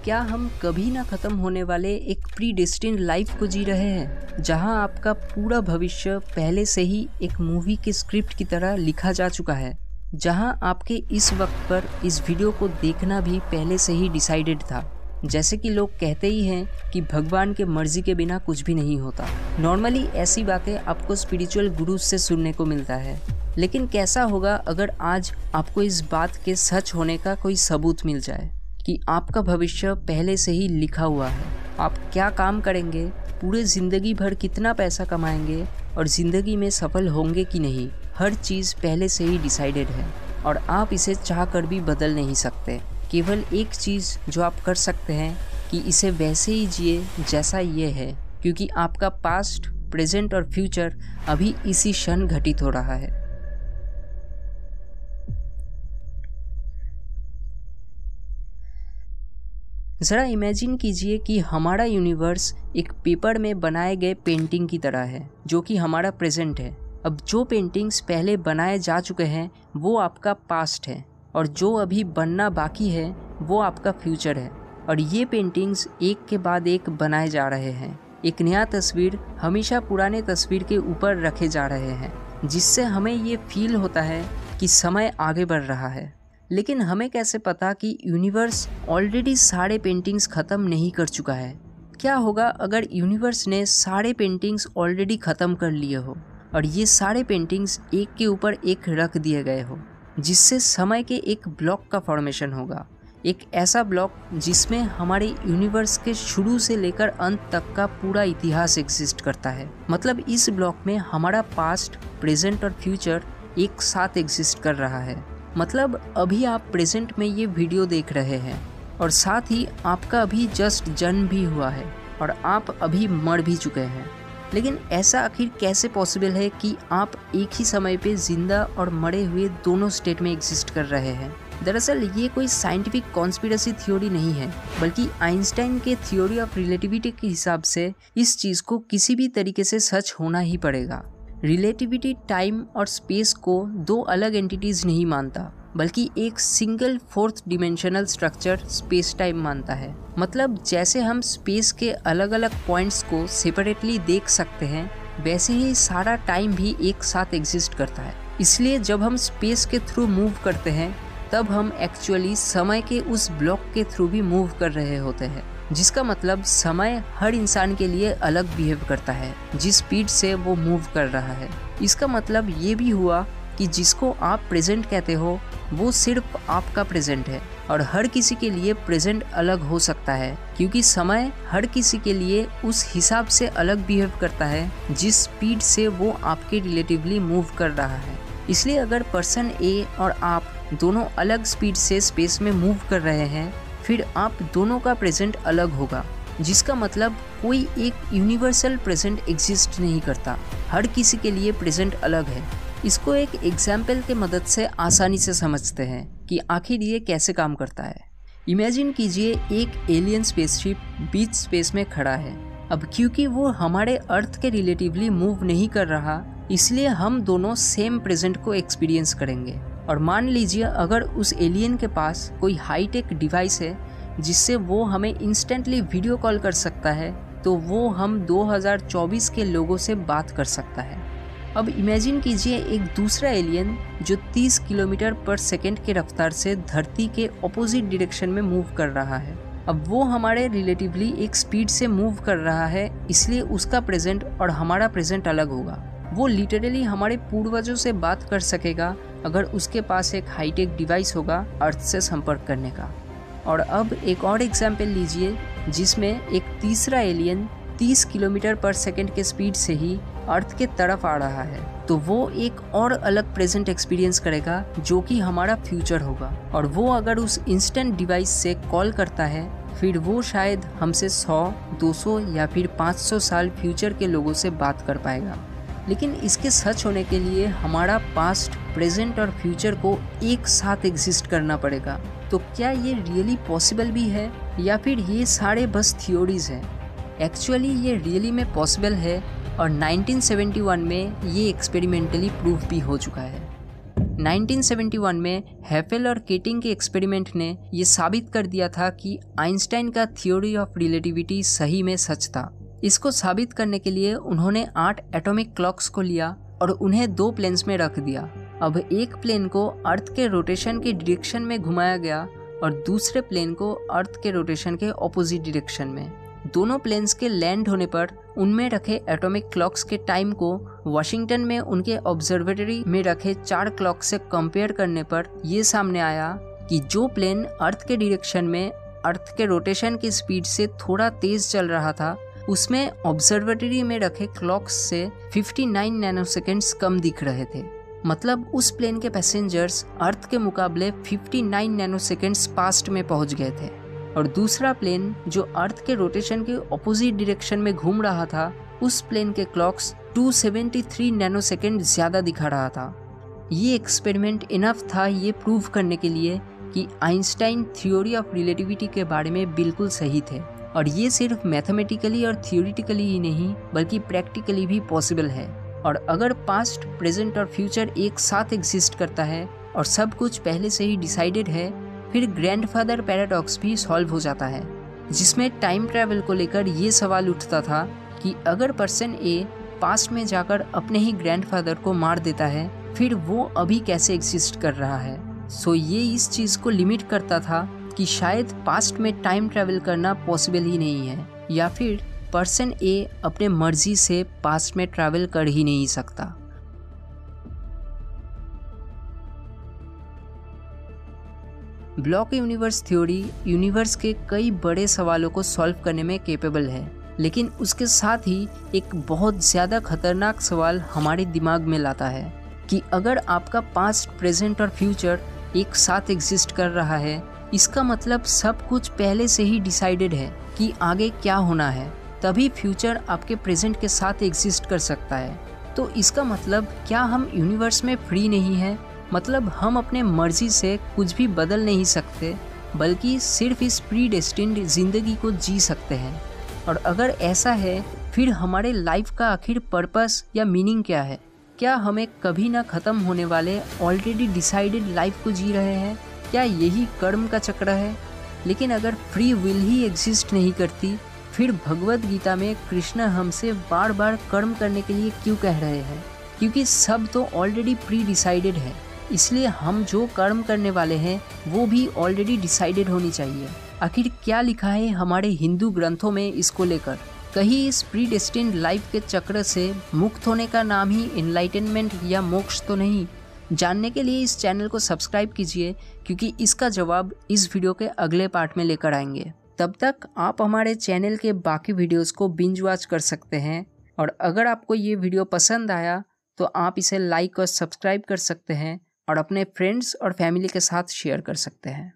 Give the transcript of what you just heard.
क्या हम कभी ना खत्म होने वाले एक प्रीडेस्टिन्ड लाइफ को जी रहे हैं, जहां आपका पूरा भविष्य पहले से ही एक मूवी के स्क्रिप्ट की तरह लिखा जा चुका है, जहां आपके इस वक्त पर इस वीडियो को देखना भी पहले से ही डिसाइडेड था। जैसे कि लोग कहते ही हैं कि भगवान के मर्जी के बिना कुछ भी नहीं होता। नॉर्मली ऐसी बातें आपको स्पिरिचुअल गुरु से सुनने को मिलता है, लेकिन कैसा होगा अगर आज आपको इस बात के सच होने का कोई सबूत मिल जाए कि आपका भविष्य पहले से ही लिखा हुआ है। आप क्या काम करेंगे, पूरे ज़िंदगी भर कितना पैसा कमाएंगे और ज़िंदगी में सफल होंगे कि नहीं, हर चीज़ पहले से ही डिसाइडेड है और आप इसे चाह कर भी बदल नहीं सकते। केवल एक चीज़ जो आप कर सकते हैं कि इसे वैसे ही जिए जैसा ये है, क्योंकि आपका पास्ट, प्रेजेंट और फ्यूचर अभी इसी क्षण घटित हो रहा है। ज़रा इमेजिन कीजिए कि हमारा यूनिवर्स एक पेपर में बनाए गए पेंटिंग की तरह है, जो कि हमारा प्रेजेंट है। अब जो पेंटिंग्स पहले बनाए जा चुके हैं वो आपका पास्ट है और जो अभी बनना बाकी है वो आपका फ्यूचर है। और ये पेंटिंग्स एक के बाद एक बनाए जा रहे हैं। एक नया तस्वीर हमेशा पुराने तस्वीर के ऊपर रखे जा रहे हैं, जिससे हमें ये फील होता है कि समय आगे बढ़ रहा है। लेकिन हमें कैसे पता कि यूनिवर्स ऑलरेडी सारे पेंटिंग्स ख़त्म नहीं कर चुका है? क्या होगा अगर यूनिवर्स ने सारे पेंटिंग्स ऑलरेडी ख़त्म कर लिए हो और ये सारे पेंटिंग्स एक के ऊपर एक रख दिए गए हो, जिससे समय के एक ब्लॉक का फॉर्मेशन होगा। एक ऐसा ब्लॉक जिसमें हमारे यूनिवर्स के शुरू से लेकर अंत तक का पूरा इतिहास एग्जिस्ट करता है। मतलब इस ब्लॉक में हमारा पास्ट, प्रेजेंट और फ्यूचर एक साथ एग्जिस्ट कर रहा है। मतलब अभी आप प्रेजेंट में ये वीडियो देख रहे हैं और साथ ही आपका अभी जस्ट जन्म भी हुआ है और आप अभी मर भी चुके हैं। लेकिन ऐसा आखिर कैसे पॉसिबल है कि आप एक ही समय पे जिंदा और मरे हुए दोनों स्टेट में एग्जिस्ट कर रहे हैं? दरअसल ये कोई साइंटिफिक कॉन्स्पिरेसी थ्योरी नहीं है, बल्कि आइंस्टाइन के थ्योरी ऑफ रिलेटिविटी के हिसाब से इस चीज़ को किसी भी तरीके से सच होना ही पड़ेगा। रिलेटिविटी टाइम और स्पेस को दो अलग एंटिटीज़ नहीं मानता, बल्कि एक single fourth dimensional structure space time मानता है। मतलब जैसे हम स्पेस के अलग अलग पॉइंट्स को सेपरेटली देख सकते हैं, वैसे ही सारा टाइम भी एक साथ एग्जिस्ट करता है। इसलिए जब हम स्पेस के थ्रू मूव करते हैं तब हम एक्चुअली समय के उस ब्लॉक के थ्रू भी मूव कर रहे होते हैं, जिसका मतलब समय हर इंसान के लिए अलग बिहेव करता है जिस स्पीड से वो मूव कर रहा है। इसका मतलब ये भी हुआ कि जिसको आप प्रेजेंट कहते हो वो सिर्फ आपका प्रेजेंट है और हर किसी के लिए प्रेजेंट अलग हो सकता है, क्योंकि समय हर किसी के लिए उस हिसाब से अलग बिहेव करता है जिस स्पीड से वो आपके रिलेटिवली मूव कर रहा है। इसलिए अगर पर्सन ए और आप दोनों अलग स्पीड से स्पेस में मूव कर रहे हैं, फिर आप दोनों का प्रेजेंट अलग होगा, जिसका मतलब कोई एक यूनिवर्सल प्रेजेंट एग्जिस्ट नहीं करता। हर किसी के लिए प्रेजेंट अलग है। इसको एक एग्जाम्पल के मदद से आसानी से समझते हैं कि आखिर ये कैसे काम करता है। इमेजिन कीजिए एक एलियन स्पेसशिप बीच स्पेस में खड़ा है। अब क्योंकि वो हमारे अर्थ के रिलेटिवली मूव नहीं कर रहा, इसलिए हम दोनों सेम प्रेजेंट को एक्सपीरियंस करेंगे। और मान लीजिए अगर उस एलियन के पास कोई हाईटेक डिवाइस है जिससे वो हमें इंस्टेंटली वीडियो कॉल कर सकता है, तो वो हम 2024 के लोगों से बात कर सकता है। अब इमेजिन कीजिए एक दूसरा एलियन जो 30 किलोमीटर पर सेकेंड के रफ्तार से धरती के ऑपोजिट डायरेक्शन में मूव कर रहा है। अब वो हमारे रिलेटिवली एक स्पीड से मूव कर रहा है, इसलिए उसका प्रेजेंट और हमारा प्रेजेंट अलग होगा। वो लिटरली हमारे पूर्वजों से बात कर सकेगा अगर उसके पास एक हाईटेक डिवाइस होगा अर्थ से संपर्क करने का। और अब एक और एग्जाम्पल लीजिए जिसमें एक तीसरा एलियन 30 किलोमीटर पर सेकेंड के स्पीड से ही अर्थ के तरफ आ रहा है, तो वो एक और अलग प्रेजेंट एक्सपीरियंस करेगा जो कि हमारा फ्यूचर होगा। और वो अगर उस इंस्टेंट डिवाइस से कॉल करता है, फिर वो शायद हमसे 100, 200 या फिर 500 साल फ्यूचर के लोगों से बात कर पाएगा। लेकिन इसके सच होने के लिए हमारा पास्ट, प्रेजेंट और फ्यूचर को एक साथ एग्जिस्ट करना पड़ेगा। तो क्या ये रियली पॉसिबल भी है या फिर ये सारे बस थियोरीज हैं? एक्चुअली ये रियली में पॉसिबल है और 1971 में ये एक्सपेरिमेंटली प्रूफ भी हो चुका है। 1971 में हेफेल और केटिंग के एक्सपेरिमेंट ने ये साबित कर दिया था कि आइंस्टाइन का थ्योरी ऑफ रिलेटिविटी सही में सच था। इसको साबित करने के लिए उन्होंने 8 एटॉमिक क्लॉक्स को लिया और उन्हें 2 प्लेन्स में रख दिया। अब एक प्लेन को अर्थ के रोटेशन के डायरेक्शन में घुमाया गया और दूसरे प्लेन को अर्थ के रोटेशन के ऑपोजिट डायरेक्शन में। दोनों प्लेन्स के लैंड होने पर उनमें रखे एटॉमिक क्लॉक्स के टाइम को वाशिंगटन में उनके ऑब्जर्वेटरी में रखे 4 क्लॉक से कंपेयर करने पर ये सामने आया कि जो प्लेन अर्थ के डायरेक्शन में अर्थ के रोटेशन की स्पीड से थोड़ा तेज चल रहा था उसमें ऑब्जर्वेटरी में रखे क्लॉक्स से 59 नैनोसेकंड्स कम दिख रहे थे। मतलब उस प्लेन के पैसेंजर्स अर्थ के मुकाबले 59 नैनोसेकंड्स पास्ट में पहुंच गए थे और दूसरा प्लेन जो अर्थ के रोटेशन के ऑपोजिट डायरेक्शन में घूम रहा था उस प्लेन के क्लॉक्स 273 नैनोसेकंड ज्यादा दिखा रहा था। ये एक्सपेरिमेंट इनफ था ये प्रूव करने के लिए कि आइंस्टाइन थ्योरी ऑफ रिलेटिविटी के बारे में बिल्कुल सही थे और ये सिर्फ मैथमेटिकली और थियोरिटिकली ही नहीं बल्कि प्रैक्टिकली भी पॉसिबल है। और अगर पास्ट, प्रेजेंट और फ्यूचर एक साथ एग्जिस्ट करता है और सब कुछ पहले से ही डिसाइडेड है, फिर ग्रैंडफादर पैराडॉक्स भी सॉल्व हो जाता है, जिसमें टाइम ट्रैवल को लेकर ये सवाल उठता था कि अगर पर्सन ए पास्ट में जाकर अपने ही ग्रैंडफादर को मार देता है फिर वो अभी कैसे एग्जिस्ट कर रहा है। सो ये इस चीज़ को लिमिट करता था कि शायद पास्ट में टाइम ट्रैवल करना पॉसिबल ही नहीं है या फिर पर्सन ए अपने मर्जी से पास्ट में ट्रैवल कर ही नहीं सकता। ब्लॉक यूनिवर्स थ्योरी यूनिवर्स के कई बड़े सवालों को सॉल्व करने में कैपेबल है, लेकिन उसके साथ ही एक बहुत ज़्यादा खतरनाक सवाल हमारे दिमाग में लाता है कि अगर आपका पास्ट, प्रेजेंट और फ्यूचर एक साथ एग्जिस्ट कर रहा है, इसका मतलब सब कुछ पहले से ही डिसाइडेड है कि आगे क्या होना है, तभी फ्यूचर आपके प्रेजेंट के साथ एग्जिस्ट कर सकता है। तो इसका मतलब क्या हम यूनिवर्स में फ्री नहीं हैं? मतलब हम अपने मर्जी से कुछ भी बदल नहीं सकते बल्कि सिर्फ इस प्री डेस्टिन्ड जिंदगी को जी सकते हैं? और अगर ऐसा है फिर हमारे लाइफ का आखिर पर्पस या मीनिंग क्या है? क्या हमें कभी ना ख़त्म होने वाले ऑलरेडी डिसाइडेड लाइफ को जी रहे हैं? क्या यही कर्म का चक्र है? लेकिन अगर फ्री विल ही एग्जिस्ट नहीं करती फिर भगवद गीता में कृष्ण हमसे बार बार कर्म करने के लिए क्यों कह रहे हैं? क्योंकि सब तो ऑलरेडी प्री डिसाइडेड है, इसलिए हम जो कर्म करने वाले हैं वो भी ऑलरेडी डिसाइडेड होनी चाहिए। आखिर क्या लिखा है हमारे हिंदू ग्रंथों में इसको लेकर? कहीं इस प्री डेस्टिन्ड लाइफ के चक्र से मुक्त होने का नाम ही एनलाइटनमेंट या मोक्ष तो नहीं? जानने के लिए इस चैनल को सब्सक्राइब कीजिए क्योंकि इसका जवाब इस वीडियो के अगले पार्ट में लेकर आएंगे। तब तक आप हमारे चैनल के बाकी वीडियोस को बिंज वॉच कर सकते हैं और अगर आपको ये वीडियो पसंद आया तो आप इसे लाइक और सब्सक्राइब कर सकते हैं और अपने फ्रेंड्स और फैमिली के साथ शेयर कर सकते हैं।